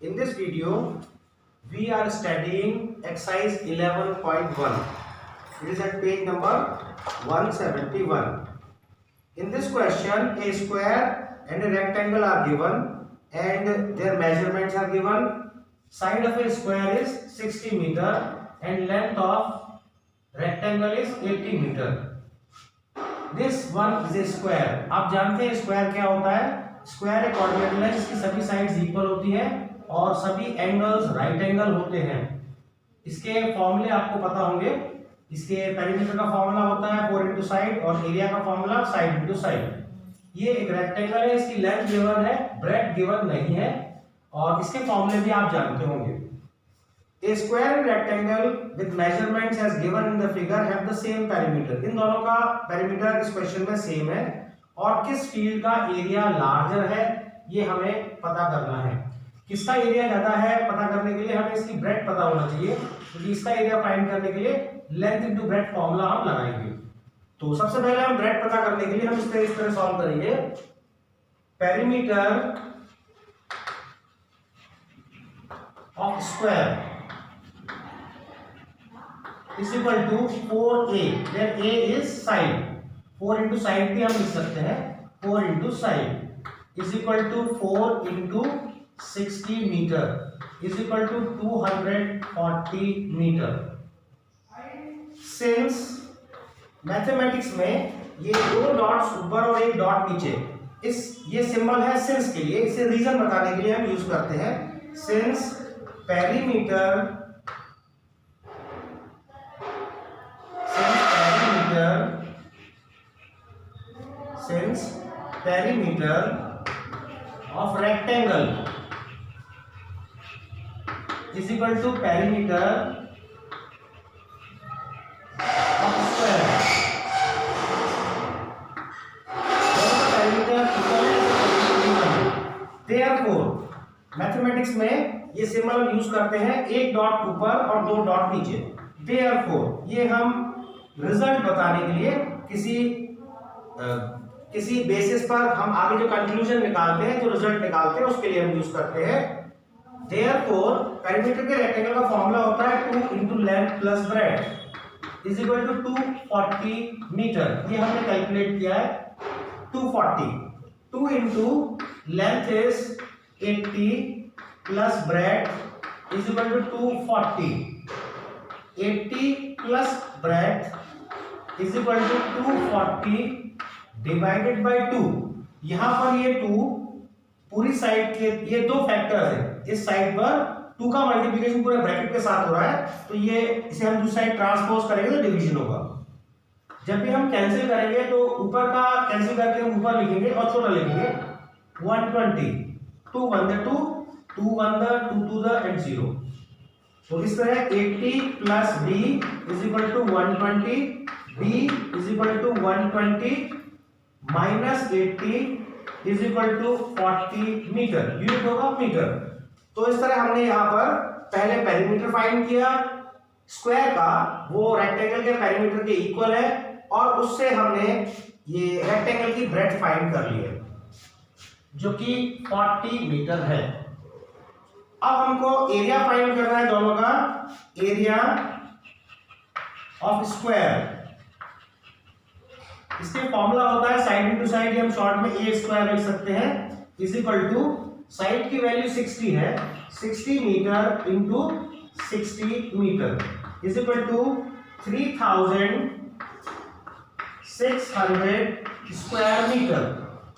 In this video, we are studying exercise 11.1. It is at page number 171. In this question, a square and a rectangle are given and their measurements are given. Side of a square is 60 meter and length of rectangle is 80 meter. This one is a square. आप जानते हैं square क्या होता है? Square एक quadratic है जिसकी सभी साइड्स इक्वल होती है और सभी एंगल्स राइट एंगल होते हैं। इसके फॉर्मूले आपको पता होंगे। इसके पेरीमीटर का फॉर्मूला होता है 4 इंटू साइड और एरिया का फॉर्मूला साइड इंटू साइड। ये एक रेक्टेंगल है, इसकी लेंथ गिवन है, ब्रेड्थ गिवन नहीं है और इसके फॉर्मूले भी आप जानते होंगे। A square and rectangle with measurements as given in the figure have the same perimeter. इन दोनों का पेरीमीटर इस क्वेश्चन में सेम है और किस फील्ड का एरिया लार्जर है ये हमें पता करना है। किसका एरिया ज्यादा है पता करने के लिए हमें इसकी ब्रेड्थ पता होना चाहिए, क्योंकि इसका एरिया फाइंड करने के लिए लेंथ इनटू ब्रेड्थ फॉर्मूला हम लगाएंगे। तो सबसे पहले हम ब्रेड्थ पता करने के लिए हम इस तरह सॉल्व करेंगे। Perimeter of square is equal to 4a, where a is side. 4 into side भी हम लिख सकते हैं, 4 into side is equal to 4 into 60 meter is equal to 240 meter. Since mathematics में ये दो डॉट्स ऊपर और एक डॉट नीचे, ये सिंबल है सिंस के लिए, इसे रीजन बताने के लिए हम यूज करते हैं। Since perimeter of rectangle is equal to perimeter of square. Therefore, mathematics में ये सिंबल हम यूज करते हैं, एक डॉट ऊपर और दो डॉट नीचे। Therefore, ये हम रिजल्ट बताने के लिए किसी बेसिस पर हम आगे जो कंक्लूजन निकालते हैं, जो रिजल्ट निकालते हैं, उसके लिए हम यूज करते हैं। Therefore, पेरीमीटर के रेक्टेंगल का फॉर्मूला होता है 2 into length plus breadth is equal to 240 metre. ये हमने कैलकुलेट किया है 240। 2 into length is 80 plus breadth is equal to 240। 80 plus breadth is equal to 240 divided by 2। यहां पर ये 2 पूरी साइड के ये दो फैक्टर्स है, इस साइड पर 2 का मल्टीप्लिकेशन पूरे ब्रैकेट के साथ हो रहा है, तो ये इसे हम दूसरी साइड ट्रांसपोज करेंगे तो डिवीजन होगा। जब भी हम कैंसिल करेंगे तो ऊपर का कैंसिल करके हम ऊपर लिखेंगे और छोटा लिखेंगे 120। 2 1 2 2 1 2 2 एंड 0। तो इस तरह 80 plus b is equal to 120, b is equal to 120 minus 80 is equal to 40 metre. Unit होगा मीटर। तो इस तरह हमने यहाँ पर पहले पेरीमीटर फाइंड किया स्क्वायर का, वो रेक्टेंगल के पेरीमीटर के इक्वल है और उससे हमने ये रेक्टेंगल की ब्रेड्थ फाइंड कर ली है जो कि 40 मीटर है। अब हमको एरिया फाइंड करना है दोनों का। एरिया ऑफ स्क्वायर, इसके फॉर्मूला होता है साइड इनटू साइड, हम शॉर्ट में ए स्क्वायर लिख सकते हैं, इज इक्वल टू साइड की वैल्यू 60 है, 60 metre into 60 metre is equal to 3600 square metre.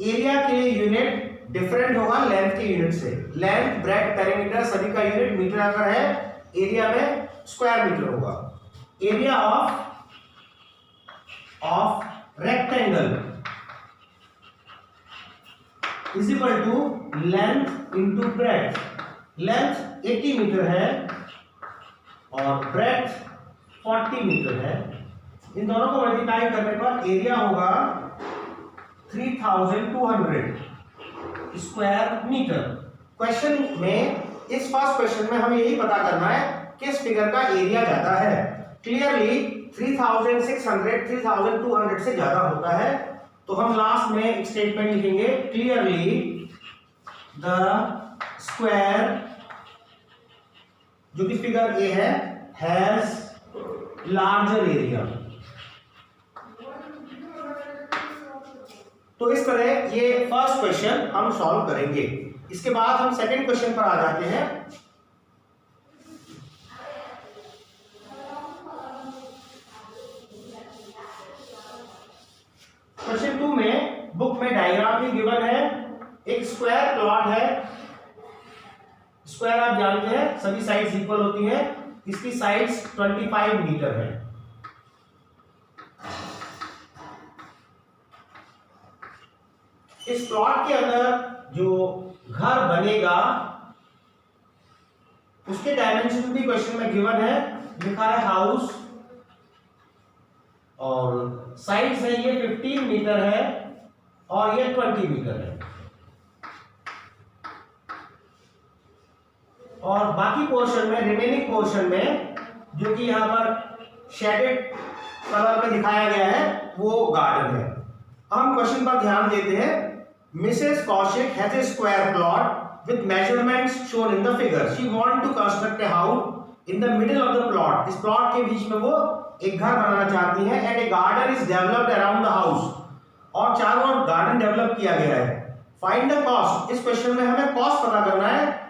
Area के यूनिट डिफरेंट होगा लेंथ के यूनिट से। लेंथ ब्रेड्थ पेरीमीटर सभी का यूनिट मीटर अगर है, एरिया में स्क्वायर मीटर होगा। Area of rectangle is equal to length into breadth। Length 80 metre है और ब्रेड्थ 40 मीटर है। इन दोनों को मल्टीप्लाई करने पर एरिया होगा 3200 स्क्वायर मीटर। क्वेश्चन में इस फर्स्ट क्वेश्चन में हमें यही पता करना है किस फिगर का एरिया ज्यादा है। क्लियरली 3600 3200 से ज्यादा होता है, तो हम लास्ट में एक स्टेटमेंट लिखेंगे, क्लियरली द स्क्वायर जो कि फिगर ए है, हैज लार्जर एरिया। तो इस तरह ये फर्स्ट क्वेश्चन हम सॉल्व करेंगे। इसके बाद हम सेकंड क्वेश्चन पर आ जाते हैं। क्वेश्चन 2 में बुक में डायग्राम भी गिवन है। एक स्क्वायर प्लॉट है। स्क्वायर आप जानते हैं सभी साइड्स इक्वल होती हैं। इसकी साइड्स 25 मीटर है। इस प्लॉट के अंदर जो घर बनेगा उसके डायमेंशन भी क्वेश्चन में गिवन है। लिखा है हाउस और साइड्स है ये 15 मीटर है और ये 20 मीटर है। और बाकी पोर्शन में, रिमेनिंग पोर्शन में, जो कि यहां पर शेडेड कलर में दिखाया गया है, वो गार्डन है। हम क्वेश्चन पर ध्यान देते हैं। Mrs Kaushik has a square plot with measurements shown in the figure. She want to construct a house in the middle of the plot. इस प्लॉट के बीच में वो एक घर बनाना चाहती हैं। And a garden is developed around the house, और चारों ओर गार्डन डेवलप किया गया है। Find the cost. इस क्वेश्चन में हमें कॉस्ट पता करना है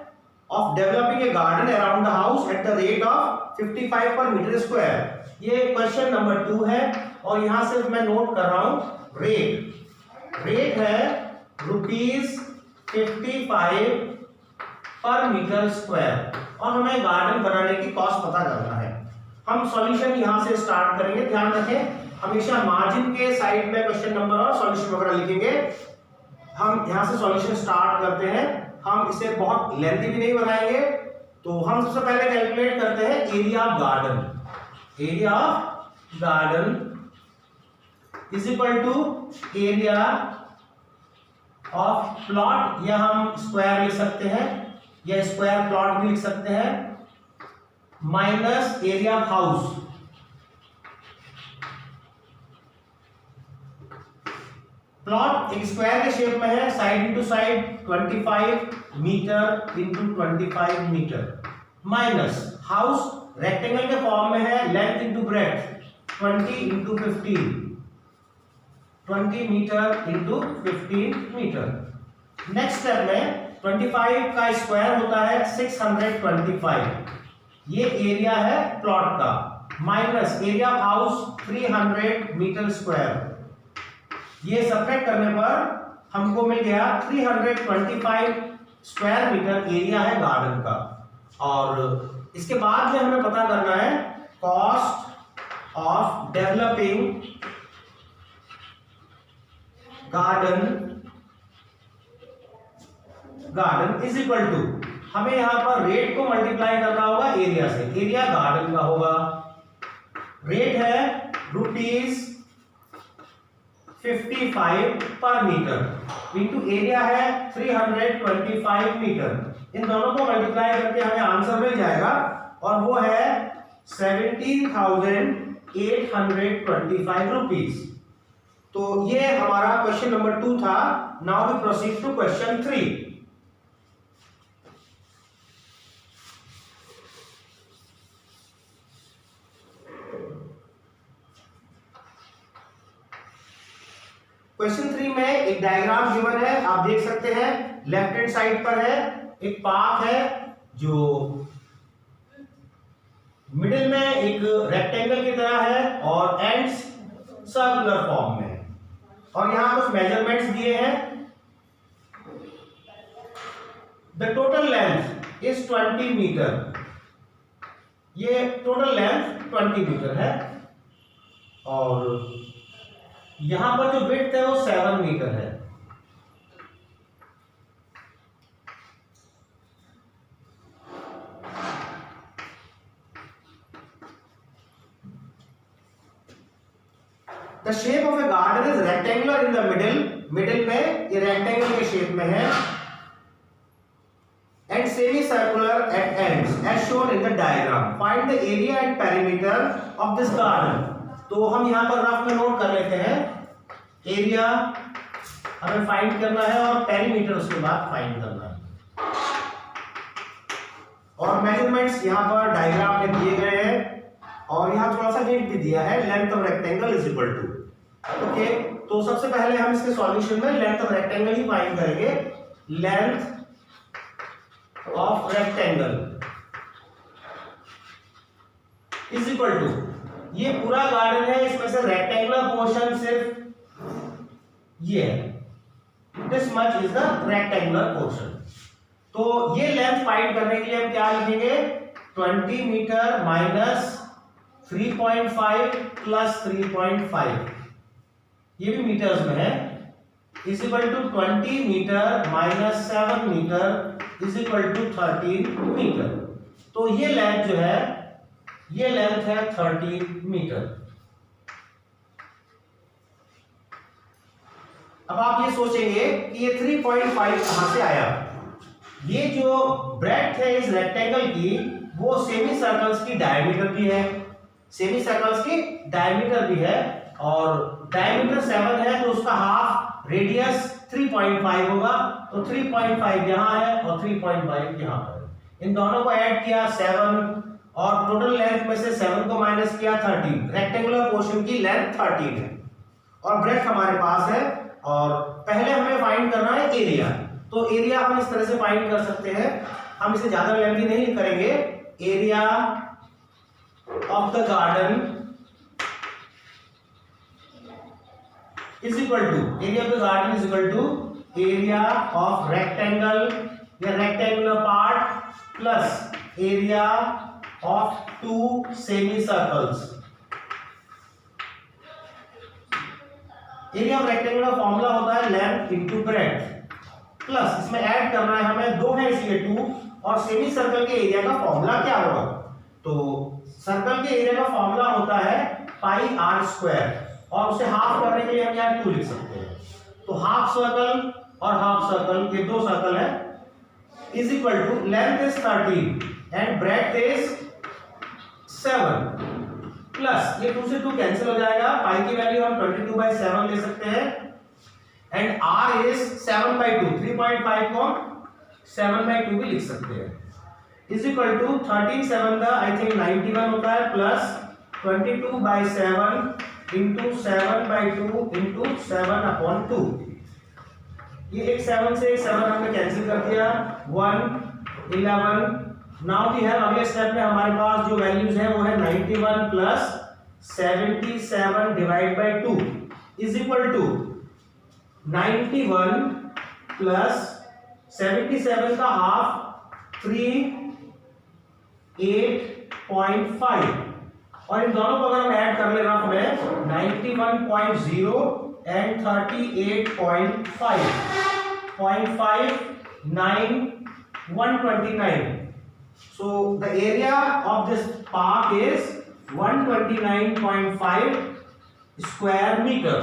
of developing a garden around the house at the rate of 55 पर मीटर स्क्वायर। ये क्वेश्चन नंबर 2 है और यहां से मैं नोट कर रहा हूं रेट है ₹55 पर मीटर स्क्वायर, और हमें गार्डन बनाने की कॉस्ट पता करना है। हम सॉल्यूशन यहां से स्टार्ट करेंगे। ध्यान रखें हमेशा मार्जिन के साइड में क्वेश्चन नंबर और सॉल्यूशन वगैरह लिखेंगे। हम यहां से सॉल्यूशन स्टार्ट करते हैं। हम इसे बहुत लेंथी भी नहीं बनाएंगे। तो हम सबसे पहले कैलकुलेट करते हैं area of garden. Area of garden is equal to area of plot, या हम स्क्वायर लिख सकते हैं या स्क्वायर प्लॉट भी लिख सकते हैं, minus area of house. Plot एक स्क्वायर के शेप में है, side into side 25 metre into 25 metre, minus house rectangle के फॉर्म में है, length into breadth 20 into 15, 20 metre into 15 metre. Next step में 25 का स्क्वायर होता है 625, ये एरिया है प्लॉट का, minus area of house 300 metre square. ये सब्ट्रैक्ट करने पर हमको मिल गया 325 स्क्वायर मीटर एरिया है गार्डन का। और इसके बाद में हमें पता करना है cost of developing garden is equal to, हमें यहां पर रेट को मल्टीप्लाई करना होगा एरिया से। एरिया गार्डन का होगा, रेट है ₹55 पर मीटर इंटू एरिया है 325 मीटर। इन दोनों को मल्टीप्लाई करके हमें आंसर मिल जाएगा और वो है 17,825 रुपीज। तो ये हमारा क्वेश्चन नंबर 2 था। Now we proceed to question 3। Question 3 में एक डायग्राम गिवन है, आप देख सकते हैं लेफ्ट हैंड साइड पर है एक पार्क है जो मिडिल में एक रेक्टेंगल की तरह है और एंड्स सर्कुलर फॉर्म में है, और यहां कुछ मेजरमेंट्स दिए हैं। The total length is 20 metre, ये टोटल लेंथ 20 मीटर है, और यहां पर जो विड्थ है वो 7 मीटर है। The shape of a garden is rectangular in the middle में ये रेक्टेंगल के शेप में है, and semi circular at ends as shown in the diagram. Find the area and perimeter of this garden. तो हम यहां पर रफ में नोट कर लेते हैं, एरिया हमें फाइंड करना है और पेरीमीटर उसके बाद फाइंड करना है। और मेजरमेंट्स यहाँ पर डायग्राम में दिए गए हैं और यहाँ थोड़ा सा हिंट भी दिया है, length of rectangle is equal to. Okay, तो सबसे पहले हम इसके सॉल्यूशन में लेंथ ऑफ रेक्टेंगल ही फाइंड करेंगे। Length of rectangle is equal to, ये पूरा गार्डन है, इसमें से रेक्टेंगुलर पोर्शन सिर्फ ये है, this much is the rectangular portion. तो ये लेंथ फाइंड करने के लिए हम क्या लिखेंगे, 20 मीटर माइनस 3.5 प्लस 3.5, ये भी मीटर्स में है, is equal to 20 metre minus 7 metre is equal to 13 metre. तो ये लेंथ जो है, ये लेंथ है 13 मीटर। अब आप ये सोचेंगे कि ये 3.5 कहां से आया। ये जो ब्रेड्थ है इस रेक्टेंगल की, वो सेमी सर्कल्स की डायमीटर भी है, सेमी सर्कल्स की डायमीटर भी है, और डायमीटर 7 है तो उसका हाफ रेडियस 3.5 होगा, तो 3.5 यहां है और 3.5 यहां पर। इन दोनों को ऐड किया 7, और टोटल लेंथ में से 7 को माइनस किया 13। रेक्टेंगुलर पोर्शन की लेंथ 13 है और ब्रेड्थ हमारे पास है, और पहले हमें फाइंड करना है एरिया। तो एरिया हम इस तरह से फाइंड कर सकते हैं, हम इसे ज्यादा लेंथी नहीं करेंगे। Area of the garden is equal to, area of the garden is equal to area of rectangle या rectangular part plus area of 2 semi circles. Area of rectangular formula होता है लेंथ इनटू ब्रेड्थ, प्लस इसमें add करना है हमें 2 है इसलिए 2, और सेमी सर्कल के एरिया का फॉर्मूला क्या होगा, तो सर्कल के एरिया का फॉर्मूला होता है पाई r स्क्वायर, और उसे हाफ करने के लिए हम यहाँ 2 लिख सकते हैं। तो हाफ सर्कल और हाफ सर्कल, ये 2 सर्कल है, is equal to length is 13 and breadth is 7, plus ये 2 से 2 कैंसिल हो जाएगा, पाई की वैल्यू हम 22/7 ले सकते हैं, एंड r इज 7/2, 3.5 को 7/2 भी लिख सकते हैं, इज इक्वल टू 13 7 का आई थिंक 91 होता है, प्लस 22/7 इंटू 7/2 इंटू 7/2। ये एक 7 से 7 हमने कैंसिल कर दिया, 1 11। नाउ वी हैव, अगले स्टेप में हमारे पास जो वैल्यूज है वो है 91 plus 77 divide by 2 is equal to 91 plus 77 का हाफ 38.5, और इन दोनों को अगर हम ऐड कर ले रहा हमें 91.0 and 38.5 0.5 129. So the area of this park is 129.5 square meter.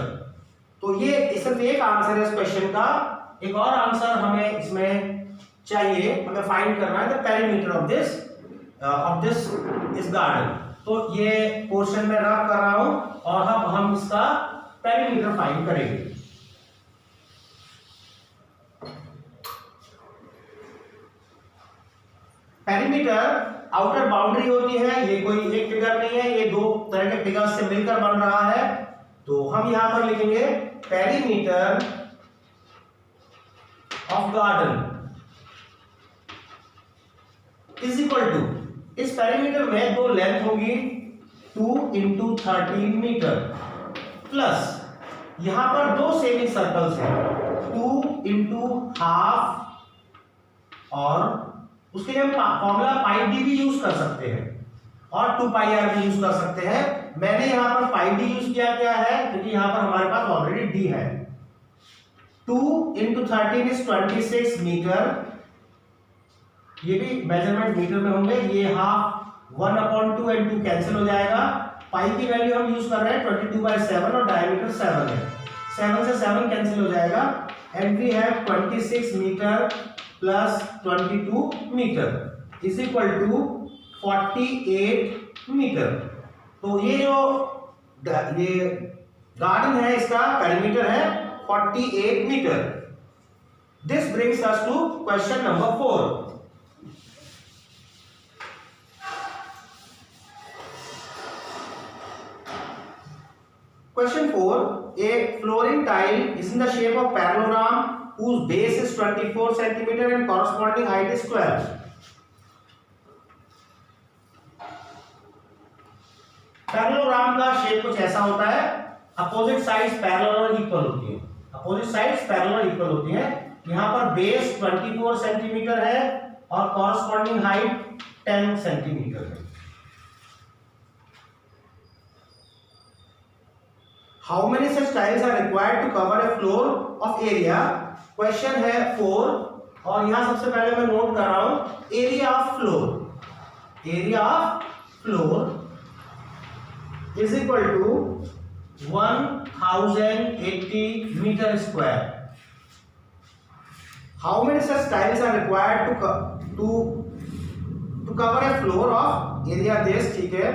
तो ये सिर्फ एक आंसर है इस क्वेश्चन का। एक और आंसर हमें इसमें चाहिए, हमें फाइंड करना है द पेरीमीटर ऑफ दिस इस गार्डन। तो ये पोर्शन में रफ कर रहा हूं और अब हम इसका पेरीमीटर फाइंड करेंगे। पेरीमीटर आउटर बाउंड्री होती है, ये कोई एक फिगर नहीं है, ये 2 तरह के फिगर्स से मिलकर बन रहा है। तो हम यहां पर लिखेंगे perimeter of garden is equal to, इस पेरीमीटर में 2 लेंथ होगी 2 × 13 मीटर, प्लस यहां पर 2 सेमी सर्कल्स हैं 2 × हाफ, और उसके लिए हम फॉर्मूला पाई डी भी यूज कर सकते हैं और 2 पाई आर भी यूज कर सकते हैं। मैंने यहां पर पाई डी यूज किया क्या है, क्योंकि यहां पर हमारे पास ऑलरेडी डी है। 2 × 13 इज 26 मीटर, ये भी मेजरमेंट मीटर में होंगे। ये हाफ 1/2 एंड 2 कैंसिल हो जाएगा। पाई की वैल्यू हम यूज कर रहे हैं 22/7 और डायमीटर 7 है, 7 से 7 कैंसिल हो जाएगा, and we have 26 metre plus 22 metre is equal to 48 metre. तो ये जो ये गार्डन है इसका पेरीमीटर है 48 metre. This brings us to question number 4। Question 4. A flooring tile is in the shape of parallelogram whose base is 24 cm and corresponding height is 12. Parallelogram का shape कुछ ऐसा होता है, अपोजिट साइड्स पैरेलल और equal होती हैं, opposite sides parallel और equal होती हैं। यहाँ पर बेस 24 सेंटीमीटर है और कॉरस्पॉन्डिंग हाइट 10 सेंटीमीटर है। How many such tiles are required to cover a floor of area? Question है 4 और यहाँ सबसे पहले मैं नोट कर रहा हूं area of floor. Area of floor is equal to 1080 meter square. How many such tiles are required to cover a floor of area this? ठीक है,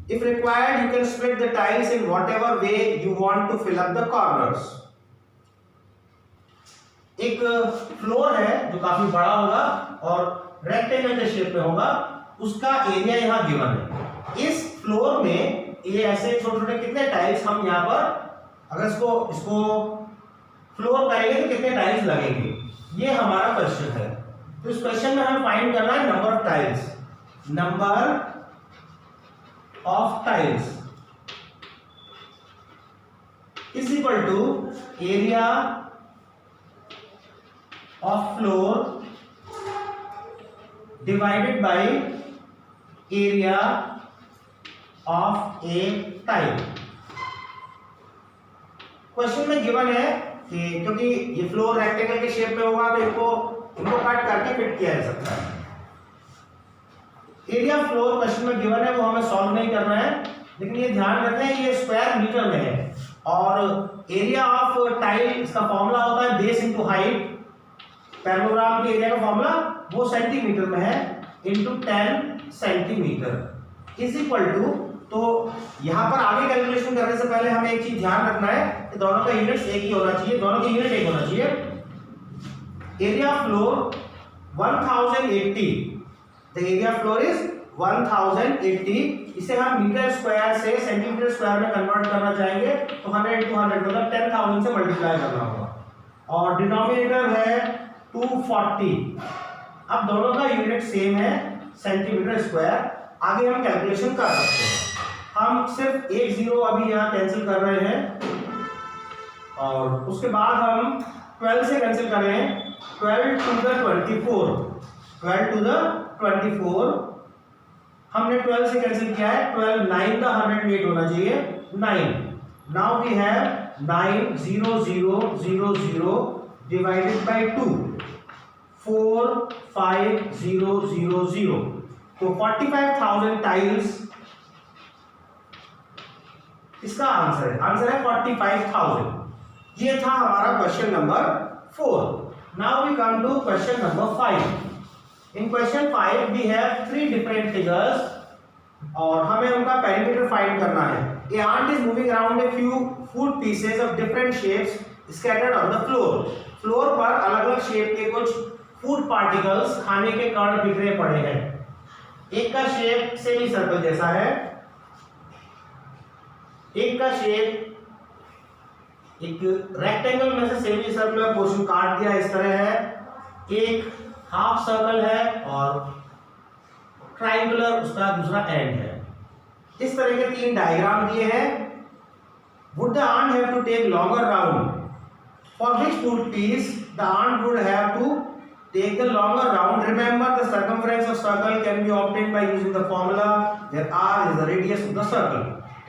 if required you can split the tiles in whatever way you want to fill up the corners. एक floor है जो काफी बड़ा होगा और rectangle के शेप में होगा, उसका एरिया यहाँ गिवन है। इस फ्लोर में ये ऐसे छोटे छोटे कितने टाइल्स हम यहाँ पर अगर इसको फ्लोर करेंगे तो कितने टाइल्स लगेंगे, ये हमारा क्वेश्चन है। तो इस क्वेश्चन में हमें फाइंड करना है number of tiles, number of tiles is equal to area of floor divided by area of a tile. Question में गिवन है कि क्योंकि ये फ्लोर रेक्टेंगल के शेप में होगा तो इनको कट करके फिट किया जा सकता है। एरिया फ्लोर क्वेश्चन में गिवन है, वो हमें सॉल्व नहीं करना है, लेकिन ये ध्यान रखना है ये स्क्वायर मीटर में है और एरिया ऑफ टाइल इसका फॉर्मूला होता है बेस इनटू हाइट। पैरेललोग्राम के एरिया का फॉर्मूला वो सेंटीमीटर में है, into 10 centimetre is equal to. तो यहां पर आगे कैलकुलेशन करने से पहले हमें एक चीज ध्यान रखना है कि दोनों का यूनिट्स एक ही होना चाहिए, दोनों के यूनिट एक होना चाहिए। Area floor 1080, the area floor is 1080। इसे हम मीटर स्क्वायर से सेंटीमीटर स्क्वायर में कन्वर्ट करना चाहेंगे तो 100 into 100 मतलब 10,000 से मल्टीप्लाई करना होगा और डिनोमिनेटर है 240। अब दोनों का यूनिट सेम है सेंटीमीटर स्क्वायर। आगे हम कैलकुलेशन कर सकते हैं, हम सिर्फ एक जीरो अभी यहाँ कैंसिल कर रहे हैं और उसके बाद हम 12 से कैंसिल कर रहे हैं, 12 to the 24, 12 to the 24 हमने 12 से कैंसिल किया है, 12 9 का 108 होना चाहिए 9। Now we have 9 0 0 0 0 divided by 2 4 5 0 0 0। तो 45,000 टाइल्स इसका आंसर है, आंसर है 45,000। ये था हमारा question number 4। Now we come to question number 5। In question 5 we have 3 different figures और हमें उनका पेरीमीटर फाइंड करना है। A ant is moving around a few food pieces of different shapes scattered on the floor. Floor पर अलग अलग shape के कुछ फूड पार्टिकल्स, खाने के कण बिखरे पड़े हैं। एक का शेप सेमी सर्कल जैसा है, एक का शेप एक रेक्टेंगल में से सेमी सर्कुलर पोर्शन काट दिया इस तरह है, एक हाफ सर्कल है और ट्रायंगुलर उसका दूसरा एंड है। इस तरह के 3 डायग्राम दिए हैं। Would the ant have to take longer round? For which food piece the ant would have to take the longer round? Remember the circumference of circle can be obtained by using the formula where r is the radius of the circle.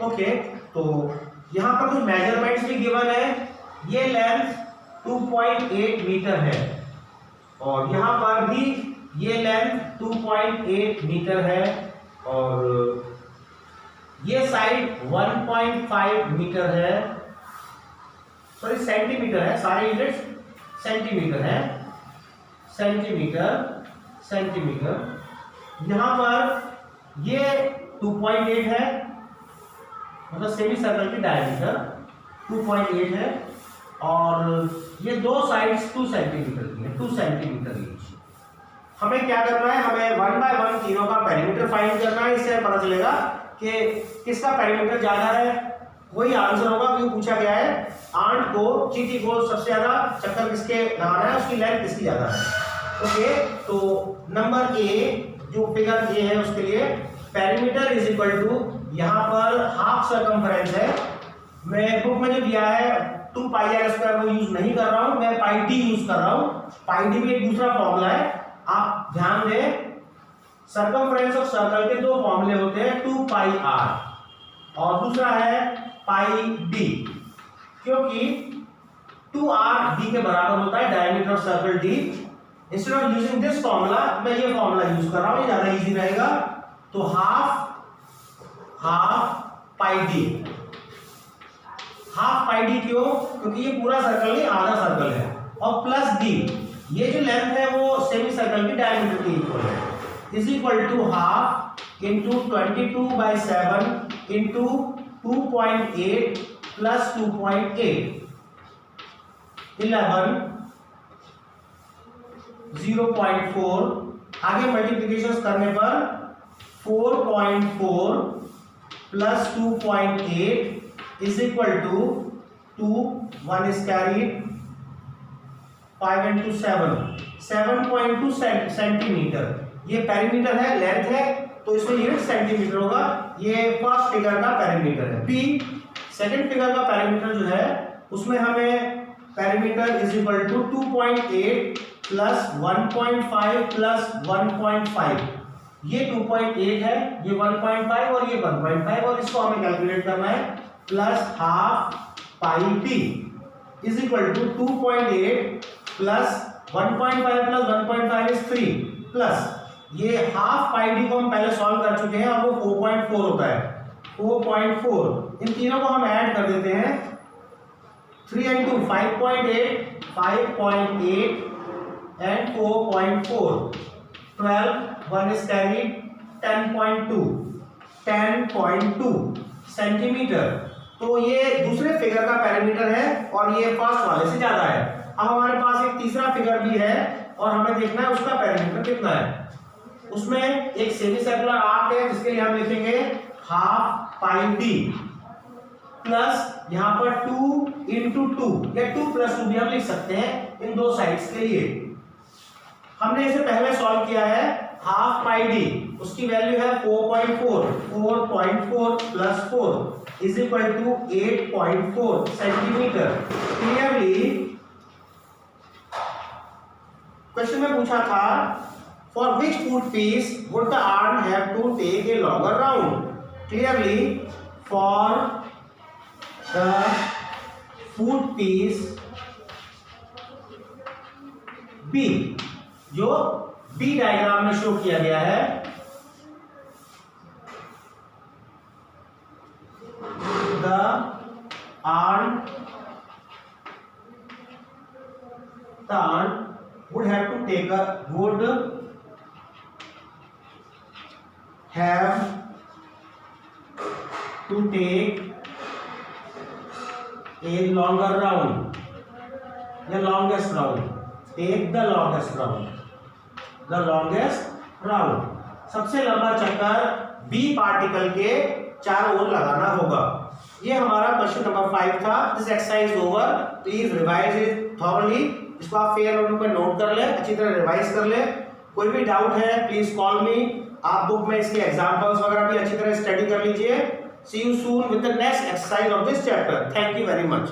Okay, तो यहाँ पर कुछ measurements भी given है। ये length 2.8 metre है और यहाँ पर भी ये लेंथ 2.8 मीटर है और ये साइड 1.5 मीटर है, सॉरी सेंटीमीटर है, सारे यूनिट्स सेंटीमीटर है, सेंटीमीटर सेंटीमीटर। यहाँ पर ये 2.8 है, मतलब सेमी सर्कल की डायमीटर 2.8 है और ये दो साइड्स 2 सेंटीमीटर की है, 2 सेंटीमीटर ईच। हमें क्या करना है, हमें 1 by 1 तीनों का पेरीमीटर फाइंड करना है। इससे पता चलेगा कि किसका पेरीमीटर ज्यादा है, वही आंसर होगा, क्योंकि पूछा गया है आंट को, चींटी को सबसे ज्यादा चक्कर किसके लगाना है, उसकी लेंथ किसकी ज्यादा है। ओके, तो नंबर ए जो फिगर ए है उसके लिए पेरीमीटर इज इक्वल टू, यहाँ पर हाफ सर्कमफरेंस है, मैं बुक में जो दिया है 2 पाई आर स्क्वायर वो यूज नहीं कर रहा हूं, मैं पाई डी यूज कर रहा हूं। पाई डी भी एक दूसरा फॉर्मूला है, आप ध्यान दें। सर्कमफ्रेंस ऑफ सर्कल के 2 फॉर्मूले होते हैं, 2 पाई आर और दूसरा है पाई डी, क्योंकि 2r d के बराबर होता है diameter of circle d। Instead of using this formula मैं ये फॉर्मूला यूज कर रहा हूं, ये ज्यादा इजी रहेगा। तो half pi D, half pi D क्यों, क्योंकि ये पूरा सर्कल नहीं आधा सर्कल है, और प्लस डी, ये जो लेंथ है वो सेमी सर्कल की डायमीटर के इक्वल है, is equal to half into 22/7 into 2.8 plus 2.8 11 0.4, आगे मल्टीप्लिकेशन करने पर 4.4 plus 2.8 is equal to 2, 1 is carried, 5 into 7, 7.2 centimetre. ये पेरीमीटर है, लेंथ है, तो इसमें यूनिट सेंटीमीटर होगा। ये फर्स्ट फिगर का पेरीमीटर है। बी सेकंड फिगर का पेरीमीटर जो है उसमें हमें perimeter is equal to 2.8 plus 1.5 plus 1.5, ये 2.8 है, ये 1.5 और ये 1.5, और इसको हमें कैलकुलेट करना है, plus half pi D is equal to 2.8 plus 1.5 plus 1.5 is 3, plus ये हाफ पाई डी को हम पहले सॉल्व कर चुके हैं और वो 4.4 होता है, 4.4, इन तीनों को हम ऐड कर देते हैं, 3 and 2 5.8, 5.8 and 4.4, 12, 1 is carried, 10.2 centimetre. तो ये दूसरे फिगर का पैरामीटर है और ये फर्स्ट वाले से ज्यादा है। अब हमारे पास एक तीसरा फिगर भी है और हमें देखना है उसका पैरामीटर कितना है। उसमें एक सेमी सर्कुलर आर्क है जिसके लिए हम लिखेंगे हाफ पाई डी प्लस यहाँ पर 2 into 2 या 2 + 2 भी हम लिख सकते हैं इन दो साइड्स के लिए। हमने इसे पहले सॉल्व किया है, हाफ पाई डी उसकी वैल्यू है 4.4, 4.4 plus 4 is equal to 8.4 centimetre. Clearly question में पूछा था for which foot piece would the arm have to take a longer round? Clearly for the foot piece B, जो B diagram में show किया गया है, the arm would have to take a longer round, the longest round, take the longest round, सबसे लंबा चक्कर B particle के चारों ओर लगाना होगा। ये हमारा क्वेश्चन नंबर 5 था। This exercise over, please revise it thoroughly. इसको आप फेयर नोट पे नोट कर ले, अच्छी तरह रिवाइज कर ले। कोई भी डाउट है प्लीज कॉल मी। आप बुक में इसके एग्जांपल्स वगैरह भी अच्छी तरह स्टडी कर लीजिए। See you soon with the next exercise of this chapter. Thank you very much.